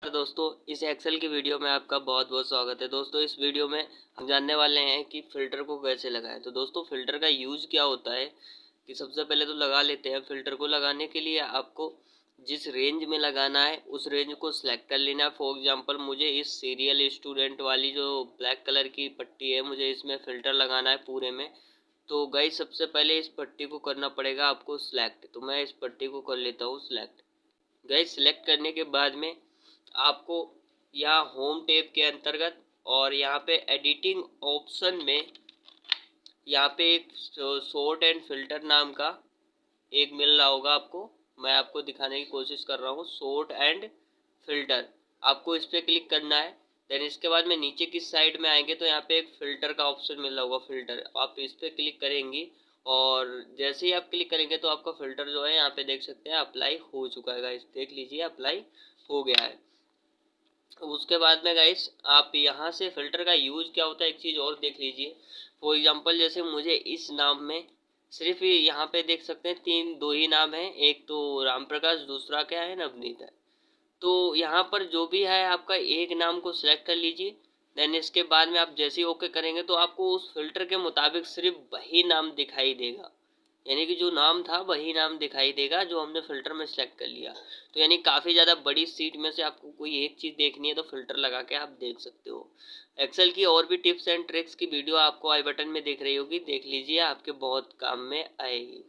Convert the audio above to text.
दोस्तों, इस एक्सेल की वीडियो में आपका बहुत बहुत स्वागत है। दोस्तों, इस वीडियो में हम जानने वाले हैं कि फ़िल्टर को कैसे लगाएं। तो दोस्तों, फ़िल्टर का यूज़ क्या होता है कि सबसे पहले तो लगा लेते हैं। फ़िल्टर को लगाने के लिए आपको जिस रेंज में लगाना है उस रेंज को सिलेक्ट कर लेना है। फॉर एग्जांपल, मुझे इस सीरियल स्टूडेंट वाली जो ब्लैक कलर की पट्टी है, मुझे इसमें फ़िल्टर लगाना है पूरे में। तो गाइस, सबसे पहले इस पट्टी को करना पड़ेगा आपको सिलेक्ट। तो मैं इस पट्टी को कर लेता हूँ सिलेक्ट। गाइस, सिलेक्ट करने के बाद में आपको यहाँ होम टैब के अंतर्गत और यहाँ पे एडिटिंग ऑप्शन में यहाँ पे एक शॉर्ट एंड फिल्टर नाम का एक मिल रहा होगा आपको। मैं आपको दिखाने की कोशिश कर रहा हूँ, शॉर्ट एंड फिल्टर। आपको इस पर क्लिक करना है। देन इसके बाद में नीचे की साइड में आएंगे तो यहाँ पे एक फ़िल्टर का ऑप्शन मिल रहा होगा, फ़िल्टर। आप इस पर क्लिक करेंगी और जैसे ही आप क्लिक करेंगे तो आपका फ़िल्टर जो है यहाँ पे देख सकते हैं अप्लाई हो चुका है। गाइस, देख लीजिए अप्लाई हो गया है। उसके बाद में गाइस, आप यहाँ से फ़िल्टर का यूज़ क्या होता है एक चीज़ और देख लीजिए। फॉर एग्जांपल, जैसे मुझे इस नाम में सिर्फ यहाँ पे देख सकते हैं दो ही नाम है। एक तो राम प्रकाश, दूसरा क्या है, नवनीत है। तो यहाँ पर जो भी है आपका एक नाम को सिलेक्ट कर लीजिए। देन इसके बाद में आप जैसे ही ओके करेंगे तो आपको उस फिल्टर के मुताबिक सिर्फ वही नाम दिखाई देगा। यानी कि जो नाम था वही नाम दिखाई देगा जो हमने फ़िल्टर में सेलेक्ट कर लिया। तो यानी काफ़ी ज़्यादा बड़ी सीट में से आपको कोई एक चीज़ देखनी है तो फ़िल्टर लगा के आप देख सकते हो। एक्सेल की और भी टिप्स एंड ट्रिक्स की वीडियो आपको आई बटन में दिख रही होगी, देख लीजिए, आपके बहुत काम में आएगी।